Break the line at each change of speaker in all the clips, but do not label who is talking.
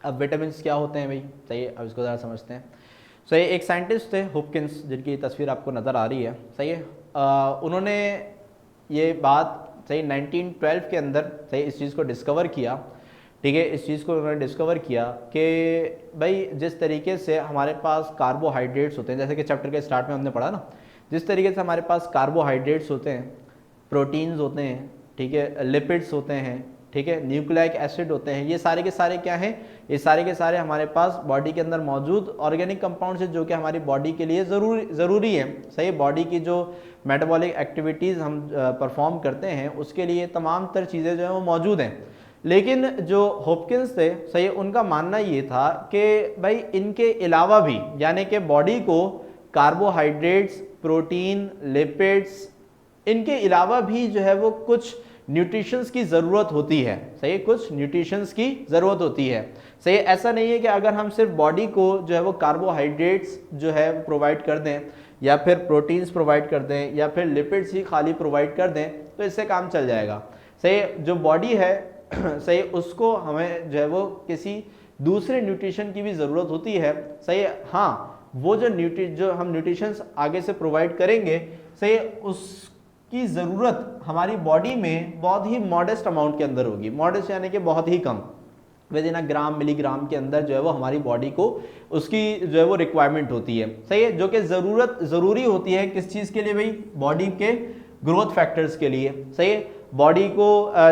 अब विटामिन क्या होते हैं भाई, सही है, अब इसको ज़रा समझते हैं। सही, एक साइंटिस्ट थे हुपकिंस, जिनकी तस्वीर आपको नज़र आ रही है, सही है। उन्होंने ये बात सही 1912 के अंदर सही इस चीज़ को डिस्कवर किया, ठीक है। इस चीज़ को उन्होंने डिस्कवर किया कि भाई जिस तरीके से हमारे पास कार्बोहाइड्रेट्स होते हैं, जैसे कि चैप्टर के स्टार्ट में हमने पढ़ा ना, जिस तरीके से हमारे पास कार्बोहाइड्रेट्स होते हैं, प्रोटीन्स होते हैं, ठीक है, लिपिड्स होते हैं, ठीक है, न्यूक्लिक एसिड होते हैं, ये सारे के सारे क्या हैं, ये सारे के सारे हमारे पास बॉडी के अंदर मौजूद ऑर्गेनिक कंपाउंड्स है, जो कि हमारी बॉडी के लिए ज़रूरी है, सही। बॉडी की जो मेटाबॉलिक एक्टिविटीज़ हम परफॉर्म करते हैं, उसके लिए तमाम तर चीज़ें जो है वो मौजूद हैं। लेकिन जो हॉपकिंस थे, सही, उनका मानना ये था कि भाई इनके अलावा भी, यानी कि बॉडी को कार्बोहाइड्रेट्स, प्रोटीन, लिपिड्स, इनके अलावा भी जो है वो कुछ न्यूट्रिशंस की ज़रूरत होती है, सही, कुछ न्यूट्रिशंस की ज़रूरत होती है, सही। ऐसा नहीं है कि अगर हम सिर्फ बॉडी को जो है वो कार्बोहाइड्रेट्स जो है प्रोवाइड कर दें, या फिर प्रोटीन्स प्रोवाइड कर दें, या फिर लिपिड्स ही खाली प्रोवाइड कर दें, तो इससे काम चल जाएगा, सही। जो बॉडी है सही, उसको हमें जो है वो किसी दूसरे न्यूट्रिशन की भी ज़रूरत होती है, सही। हाँ, वो जो हम न्यूट्रिशंस आगे से प्रोवाइड करेंगे, सही, उसकी ज़रूरत हमारी बॉडी में बहुत ही मॉडेस्ट अमाउंट के अंदर होगी। मॉडेस्ट यानी कि बहुत ही कम, विद इन ग्राम मिलीग्राम के अंदर जो है वो हमारी बॉडी को उसकी जो है वो रिक्वायरमेंट होती है, सही है, जो कि ज़रूरी होती है किस चीज़ के लिए भाई, बॉडी के ग्रोथ फैक्टर्स के लिए, सही है। बॉडी को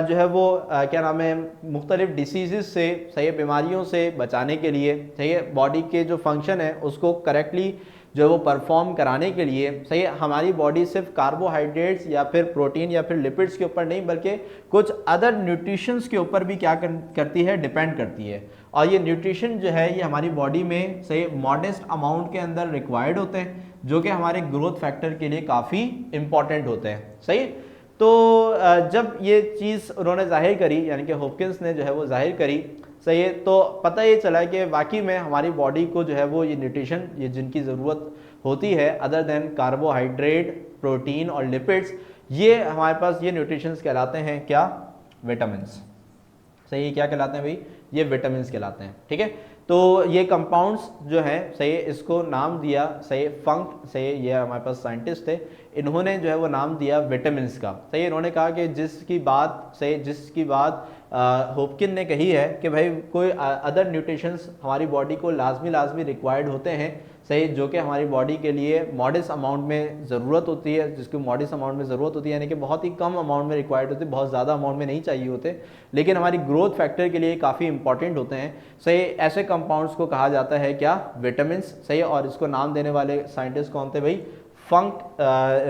जो है वो क्या नाम है, मुख्तलिफ डिसीज़ से, सही है, बीमारियों से बचाने के लिए, सही है, बॉडी के जो फंक्शन है उसको करेक्टली जो है वो परफॉर्म कराने के लिए, सही है, हमारी बॉडी सिर्फ कार्बोहाइड्रेट्स या फिर प्रोटीन या फिर लिपिड्स के ऊपर नहीं, बल्कि कुछ अदर न्यूट्रिशंस के ऊपर भी क्या करती है, डिपेंड करती है। और ये न्यूट्रिशन जो है ये हमारी बॉडी में सही मॉडेस्ट अमाउंट के अंदर रिक्वायर्ड होते हैं, जो कि हमारे ग्रोथ फैक्टर के लिए काफ़ी इंपॉर्टेंट होते हैं, सही। तो जब ये चीज़ उन्होंने जाहिर करी, यानी कि हॉपकिंस ने जो है वो जाहिर करी, सही है, तो पता ये चला कि वाकई में हमारी बॉडी को जो है वो ये न्यूट्रिशन, ये जिनकी ज़रूरत होती है अदर देन कार्बोहाइड्रेट, प्रोटीन और लिपिड्स, ये हमारे पास ये न्यूट्रिशंस कहलाते हैं क्या, विटामिन्स, सही। क्या कहलाते हैं भाई, ये विटामिन्स कहलाते हैं, ठीक है। तो ये कंपाउंड्स जो हैं, सही, इसको नाम दिया, सही, फंक, सही, ये हमारे पास साइंटिस्ट थे, इन्होंने जो है वो नाम दिया विटामिन्स का, सही। इन्होंने कहा कि जिसकी बात हॉपकिन ने कही है कि भाई कोई अदर न्यूट्रिशंस हमारी बॉडी को लाजमी रिक्वायर्ड होते हैं, सही, जो कि हमारी बॉडी के लिए मॉडेस्ट अमाउंट में ज़रूरत होती है, जिसकी मॉडेस्ट अमाउंट में ज़रूरत होती है, यानी कि बहुत ही कम अमाउंट में रिक्वायर्ड होती है, बहुत ज़्यादा अमाउंट में नहीं चाहिए होते, लेकिन हमारी ग्रोथ फैक्टर के लिए काफ़ी इंपॉर्टेंट होते हैं, सही। ऐसे कंपाउंड्स को कहा जाता है क्या, विटामिन्स, सही। और इसको नाम देने वाले साइंटिस्ट कौन थे भाई, फंक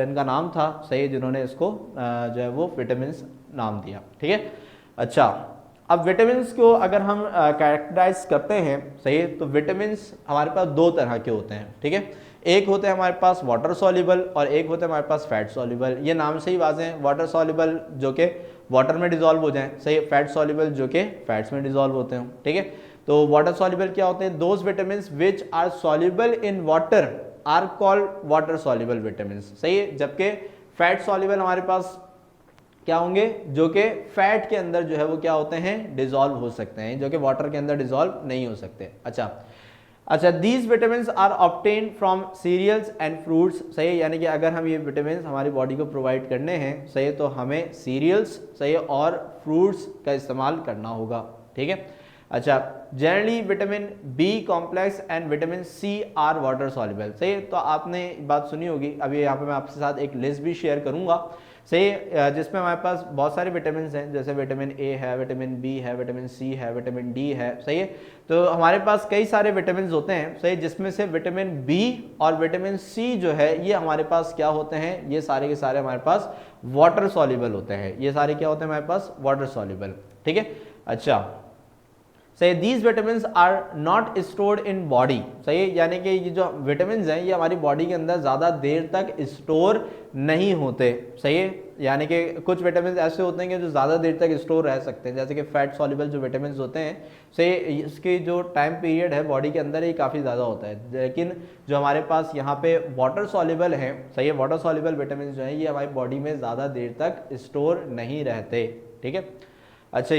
इनका नाम था, सही, जिन्होंने इसको जो है वो विटामिन्स नाम दिया, ठीक है। अच्छा, अब विटामिन्स को अगर हम कैरेक्टराइज करते हैं, सही, तो विटामिन्स हमारे पास दो तरह के होते हैं, ठीक है। एक होते हैं हमारे पास वाटर सॉल्युबल और एक होते हैं हमारे पास फैट सॉल्युबल। ये नाम से ही वाज़ेह है, वाटर सॉल्युबल जो कि वाटर में डिजॉल्व हो जाएं, सही, फैट सॉल्युबल जो कि फैट्स में डिजॉल्व होते हैं, ठीक है। तो वाटर सॉल्युबल क्या होते हैं, those vitamins which are soluble in water are called water soluble vitamins, सही है। जबकि फैट सॉल्युबल हमारे पास क्या होंगे, जो कि फैट के अंदर जो है वो क्या होते हैं, डिजॉल्व हो सकते हैं, जो कि वाटर के अंदर डिजॉल्व नहीं हो सकते। अच्छा, these vitamins are obtain from cereals and fruits, सही, यानी कि अगर हम ये विटामिन्स हमारी बॉडी को प्रोवाइड करने हैं, सही, तो हमें सीरियल्स, सही, और फ्रूट्स का इस्तेमाल करना होगा, ठीक है। अच्छा, generally vitamin B complex and vitamin C are water soluble, सही। तो आपने बात सुनी होगी, अभी यहाँ पे मैं आपके साथ एक लिस्ट भी शेयर करूँगा, सही, जिसमें हमारे पास बहुत सारे विटामिन हैं, जैसे विटामिन ए है, विटामिन बी है, विटामिन सी है, विटामिन डी है, सही है। तो हमारे पास कई सारे विटामिन होते हैं, सही, जिसमें से विटामिन बी और विटामिन सी जो है ये हमारे पास क्या होते हैं, ये सारे के सारे हमारे पास वाटर सॉल्युबल होते हैं, ये सारे क्या होते हैं हमारे पास, वाटर सॉल्युबल, ठीक है। अच्छा, सही, these vitamin are not stored in body, सही, यानी कि ये जो विटामिन हैं ये हमारी बॉडी के अंदर ज़्यादा देर तक स्टोर नहीं होते, सही है। यानी कि कुछ विटामिन ऐसे होते हैं कि जो ज़्यादा देर तक स्टोर रह सकते हैं, जैसे कि फैट सॉल्युबल जो विटामिन होते हैं, सही, इसके जो टाइम पीरियड है बॉडी के अंदर ये काफ़ी ज़्यादा होता है। लेकिन जो हमारे पास यहाँ पे वाटर सॉल्युबल हैं, सही है, वाटर सॉल्युबल विटामिन जो हैं ये हमारी बॉडी में ज़्यादा देर तक स्टोर नहीं रहते, ठीक है। अच्छा,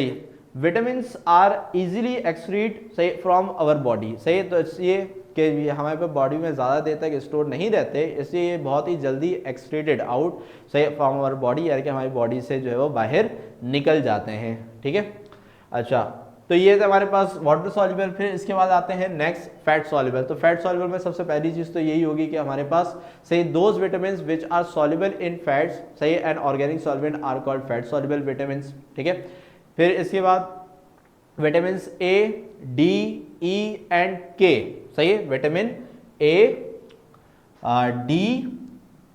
विटामिन्स आर इजीली एक्सक्रीट सही फ्रॉम आवर बॉडी, सही, तो इसलिए कि हमारे पास बॉडी में ज़्यादा देर तक स्टोर नहीं रहते, इसलिए ये बहुत ही जल्दी एक्सक्रीटेड आउट सही फ्रॉम आवर बॉडी, यानी कि हमारी बॉडी से जो है वो बाहर निकल जाते हैं, ठीक है। अच्छा, तो ये हमारे पास वाटर सॉल्युबल। फिर इसके बाद आते हैं नेक्स्ट फैट सॉल्युबल। तो फैट सॉल्युबल में सबसे पहली चीज़ तो यही होगी कि हमारे पास सही those vitamins which are soluble in fats, सही, and organic solvent are called fat soluble vitamins, ठीक है। फिर इसके बाद vitamins A, D, E and K, सही है, विटामिन ए, डी,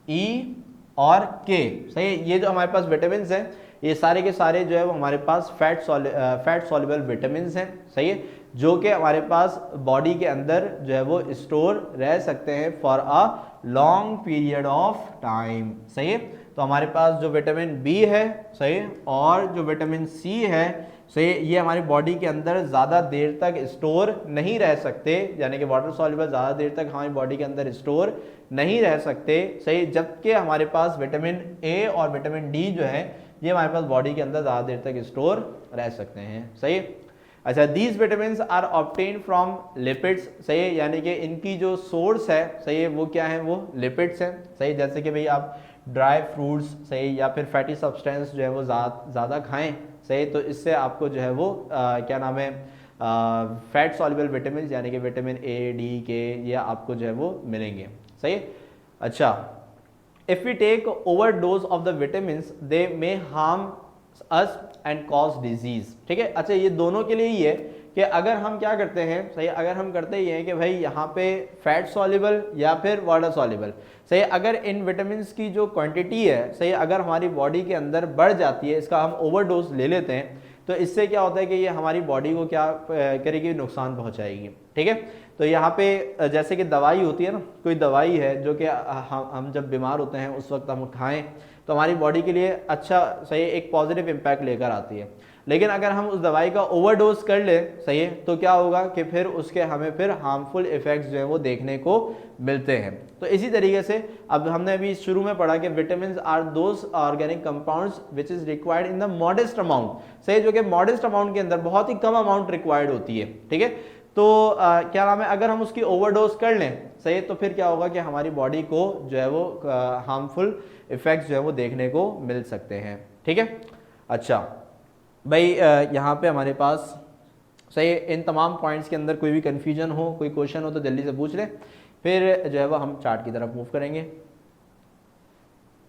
ई और के, सही है, ये जो हमारे पास विटामिन हैं ये सारे के सारे जो है वो हमारे पास फैट सॉल्युबल विटामिन हैं, सही है, जो कि हमारे पास बॉडी के अंदर जो है वो स्टोर रह सकते हैं for a long period of time, सही है। तो हमारे पास जो विटामिन बी है, सही, और जो विटामिन सी है, सही, ये हमारी बॉडी के अंदर ज़्यादा देर तक स्टोर नहीं रह सकते, यानी कि वाटर सॉल्युबल ज़्यादा देर तक हमारी बॉडी के अंदर स्टोर नहीं रह सकते, सही, जबकि हमारे पास विटामिन ए और विटामिन डी जो है ये हमारे पास बॉडी के अंदर ज़्यादा देर तक स्टोर रह सकते हैं, सही। अच्छा, these vitamin are obtain from lipids, सही, यानी कि इनकी जो सोर्स है, सही है, वो क्या है, वो लिपिड्स हैं, सही, जैसे कि भाई आप ड्राई फ्रूट्स, सही, या फिर फैटी सब्सटेंस जो है वो ज़्यादा खाएं, सही, तो इससे आपको जो है वो क्या नाम है, फैट सॉल्युबल विटामिन यानी कि विटामिन ए, डी, के, ये आपको जो है वो मिलेंगे, सही। अच्छा, if we take overdose of the vitamins they may harm us and cause disease, ठीक है। अच्छा, ये दोनों के लिए ही है कि अगर हम क्या करते हैं, सही, अगर हम करते ये हैं कि भाई यहाँ पे फैट सॉल्युबल या फिर वाटर सॉल्युबल, सही, अगर इन विटामिन्स की जो क्वांटिटी है, सही, अगर हमारी बॉडी के अंदर बढ़ जाती है, इसका हम ओवरडोज ले लेते हैं, तो इससे क्या होता है कि ये हमारी बॉडी को क्या करेगी, नुकसान पहुँचाएगी, ठीक है। तो यहाँ पे जैसे कि दवाई होती है ना, कोई दवाई है जो कि हम जब बीमार होते हैं उस वक्त हम खाएं तो हमारी बॉडी के लिए अच्छा, सही, एक पॉजिटिव इम्पैक्ट लेकर आती है, लेकिन अगर हम उस दवाई का ओवरडोज कर ले, सही है, तो क्या होगा कि फिर उसके हमें फिर हार्मफुल इफेक्ट्स जो है वो देखने को मिलते हैं। तो इसी तरीके से अब हमने अभी शुरू में पढ़ा कि vitamin are those organic compounds which is required in the modest amount, सही, जो कि मॉडेस्ट अमाउंट के अंदर बहुत ही कम अमाउंट रिक्वायर्ड होती है, ठीक है। तो क्या नाम है, अगर हम उसकी ओवरडोज कर लें, सही, तो फिर क्या होगा कि हमारी बॉडी को जो है वो हार्मफुल इफेक्ट्स जो है वो देखने को मिल सकते हैं, ठीक है। अच्छा भाई, यहाँ पे हमारे पास, सही, इन तमाम पॉइंट्स के अंदर कोई भी कन्फ्यूजन हो, कोई क्वेश्चन हो तो जल्दी से पूछ लें, फिर जो है वो हम चार्ट की तरफ मूव करेंगे।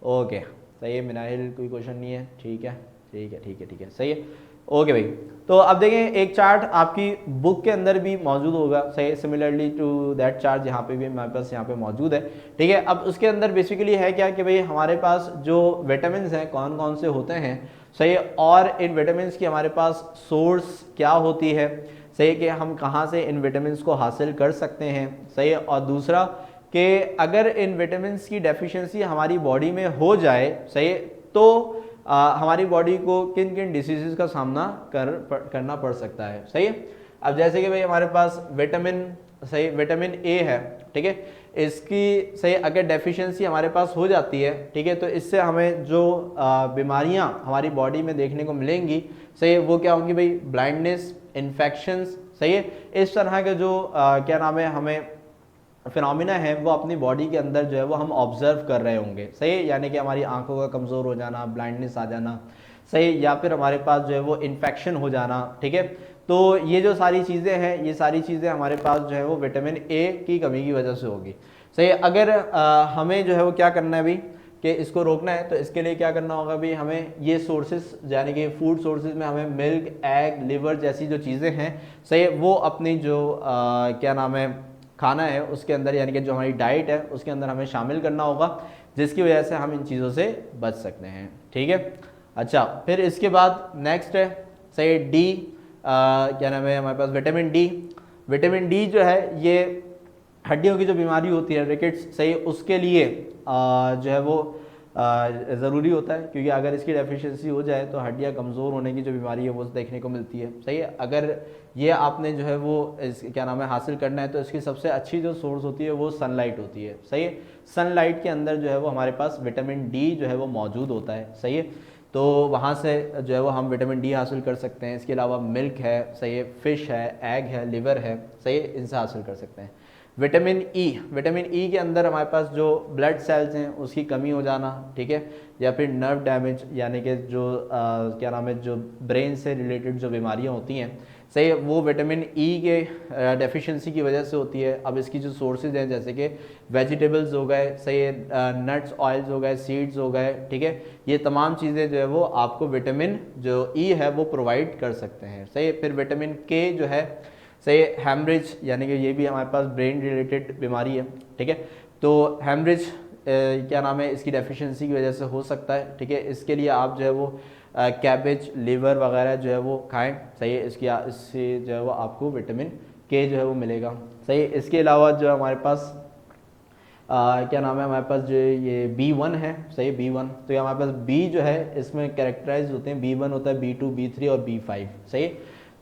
ओके, सही है मिनाहिल, कोई क्वेश्चन नहीं है, ठीक है, ठीक है, ठीक है, ठीक है, सही है, ओके भाई। तो अब देखें, एक चार्ट आपकी बुक के अंदर भी मौजूद होगा, सही, सिमिलरली टू दैट चार्ट यहाँ पे भी हमारे पास यहाँ पे मौजूद है, ठीक है। अब उसके अंदर बेसिकली है क्या कि भाई हमारे पास जो विटामिन हैं कौन कौन से होते हैं, सही, और इन विटामिन की हमारे पास सोर्स क्या होती है, सही, कि हम कहाँ से इन विटामिन को हासिल कर सकते हैं, सही, और दूसरा कि अगर इन विटामिन की डेफिशिएंसी हमारी बॉडी में हो जाए, सही, तो हमारी बॉडी को किन किन डिसीज़ का सामना करना पड़ सकता है, सही है। अब जैसे कि भाई हमारे पास विटामिन, सही, विटामिन ए है, ठीक है, इसकी, सही, अगर डेफिशिएंसी हमारे पास हो जाती है, ठीक है, तो इससे हमें जो बीमारियां हमारी बॉडी में देखने को मिलेंगी, सही, वो क्या होंगी भाई, ब्लाइंडनेस, इन्फेक्शंस, सही है, इस तरह के जो क्या नाम है हमें फिनोमिना है वो अपनी बॉडी के अंदर जो है वो हम ऑब्जर्व कर रहे होंगे, सही, यानी कि हमारी आंखों का कमज़ोर हो जाना, ब्लाइंडनेस आ जाना, सही, या फिर हमारे पास जो है वो इन्फेक्शन हो जाना, ठीक है। तो ये जो सारी चीज़ें हैं, ये सारी चीज़ें हमारे पास जो है वो विटामिन ए की कमी की वजह से होगी, सही। अगर हमें जो है वो क्या करना है भाई कि इसको रोकना है, तो इसके लिए क्या करना होगा भाई, हमें ये सोर्सेज यानी कि फूड सोर्सेज में हमें मिल्क, एग, लिवर जैसी जो चीज़ें हैं, सही, वो अपनी जो क्या नाम है खाना है उसके अंदर, यानी कि जो हमारी डाइट है उसके अंदर हमें शामिल करना होगा, जिसकी वजह से हम इन चीज़ों से बच सकते हैं, ठीक है। अच्छा, फिर इसके बाद नेक्स्ट है, सही, डी, क्या नाम है हमारे पास, विटामिन डी। विटामिन डी जो है ये हड्डियों की जो बीमारी होती है, रिकेट्स, सही, उसके लिए जो है वो ज़रूरी होता है, क्योंकि अगर इसकी डेफिशिएंसी हो जाए तो हड्डियाँ कमज़ोर होने की जो बीमारी है वो देखने को मिलती है, सही है। अगर ये आपने जो है वो क्या नाम है हासिल करना है तो इसकी सबसे अच्छी जो सोर्स होती है वो सनलाइट होती है, सही है। सनलाइट के अंदर जो है वो हमारे पास विटामिन डी जो है वो मौजूद होता है, सही है। तो वहाँ से जो है वो हम विटामिन डी हासिल कर सकते हैं। इसके अलावा मिल्क है, सही है, फ़िश है, एग है, लिवर है, सही है, इनसे हासिल कर सकते हैं। विटामिन ई के अंदर हमारे पास जो ब्लड सेल्स हैं उसकी कमी हो जाना, ठीक है, या फिर नर्व डैमेज, यानी कि जो क्या नाम है, जो ब्रेन से रिलेटेड जो बीमारियां होती हैं, सही है, वो विटामिन ई के डेफिशिएंसी की वजह से होती है। अब इसकी जो सोर्सेज हैं जैसे कि वेजिटेबल्स हो गए, सही है, नट्स ऑयल्स हो गए, सीड्स हो गए, ठीक है, ये तमाम चीज़ें जो है वो आपको विटामिन जो ई है वो प्रोवाइड कर सकते हैं। सही है। फिर विटामिन के जो है, सही, हैमरेज, यानी कि ये भी हमारे पास ब्रेन रिलेटेड बीमारी है, ठीक है, तो हैमरेज क्या नाम है, इसकी डेफिशिएंसी की वजह से हो सकता है, ठीक है। इसके लिए आप जो है वो कैबेज, लिवर वगैरह जो है वो खाएं, सही है, इससे जो है वो आपको विटामिन के जो है वो मिलेगा, सही है। इसके अलावा जो हमारे पास क्या नाम है, हमारे पास जो ये B1 है, सही, B1, तो ये हमारे पास बी जो है इसमें कैरेक्टराइज होते हैं, B1 होता है, B2, B3 और B5, सही।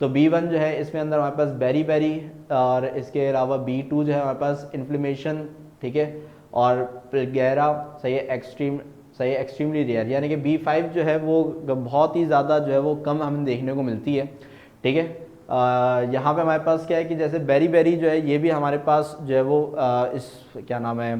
तो B1 जो है इसमें अंदर हमारे पास बेरी बेरी, और इसके अलावा B2 जो है हमारे पास इन्फ्लेमेशन, ठीक है, और गहरा, सही है, एक्सट्रीम, सही, एक्सट्रीमली रेयर, यानी कि B5 जो है वो बहुत ही ज़्यादा जो है वो कम हमें देखने को मिलती है, ठीक है। यहाँ पे हमारे पास क्या है कि जैसे बेरी बेरी जो है ये भी हमारे पास जो है वो इस क्या नाम है,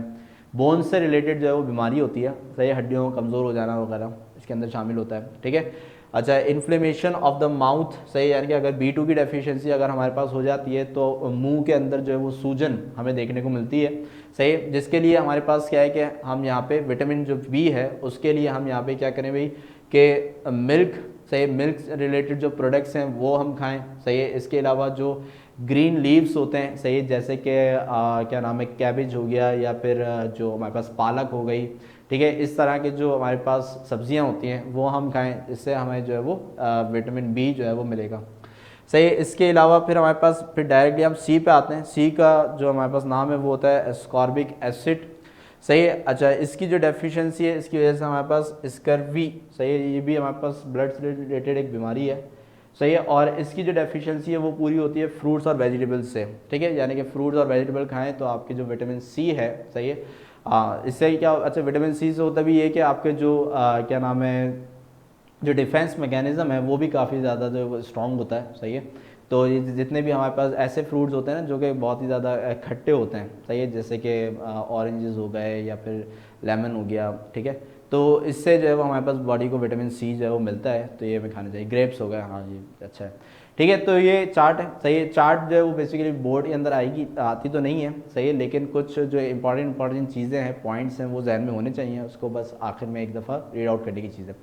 बोन से रिलेटेड जो है वो बीमारी होती है, सही, हड्डियों कमज़ोर हो जाना वगैरह इसके अंदर शामिल होता है, ठीक है। अच्छा, इन्फ्लेमेशन ऑफ द माउथ, सही, यानी कि अगर B2 की डेफिशिएंसी अगर हमारे पास हो जाती है तो मुंह के अंदर जो है वो सूजन हमें देखने को मिलती है, सही, जिसके लिए हमारे पास क्या है कि हम यहाँ पे विटामिन जो बी है उसके लिए हम यहाँ पे क्या करें भाई कि मिल्क, सही, मिल्क रिलेटेड जो प्रोडक्ट्स हैं वो हम खाएं, सही है। इसके अलावा जो ग्रीन लीव्स होते हैं, सही, जैसे कि क्या नाम है, कैबेज हो गया, या फिर जो हमारे पास पालक हो गई, ठीक है, इस तरह के जो हमारे पास सब्जियां होती हैं वो हम खाएं, इससे हमें जो है वो विटामिन बी जो है वो मिलेगा, सही। इसके अलावा फिर हमारे पास फिर डायरेक्टली हम सी पे आते हैं। सी का जो हमारे पास नाम है वो होता है एस्कॉर्बिक एसिड, सही है। अच्छा, इसकी जो डेफिशिएंसी है इसकी वजह से हमारे पास स्कर्वी, सही है, ये भी हमारे पास ब्लड से रिलेटेड एक बीमारी है, सही है, और इसकी जो डेफिशिएंसी है वो पूरी होती है फ्रूट्स और वेजिटेबल्स से, ठीक है, यानी कि फ्रूट्स और वेजिटेबल खाएं तो आपकी जो विटामिन सी है, सही है, इससे क्या, अच्छा, विटामिन सी से होता भी ये कि आपके जो क्या नाम है, जो डिफेंस मैकेनिज़्म है वो भी काफ़ी ज़्यादा जो स्ट्रॉन्ग होता है, सही है। तो ये जितने भी हमारे पास ऐसे फ्रूट्स होते हैं ना जो कि बहुत ही ज़्यादा खट्टे होते हैं, सही है, जैसे कि ऑरेंजेस हो गए या फिर लेमन हो गया, ठीक है, तो इससे जो है वो हमारे पास बॉडी को विटामिन सी जो है वो मिलता है, तो ये हमें खाना चाहिए। ग्रेप्स हो गए, हाँ ये अच्छा है, ठीक है। तो ये चार्ट है, सही है, चार्ट जो है वो बेसिकली बोर्ड के अंदर आएगी, आती तो नहीं है, सही है, लेकिन कुछ जो इंपॉर्टेंट चीज़ें हैं, पॉइंट्स हैं, वो जहन में होने चाहिए, उसको बस आखिर में एक दफ़ा रीड आउट करने की चीज़ है।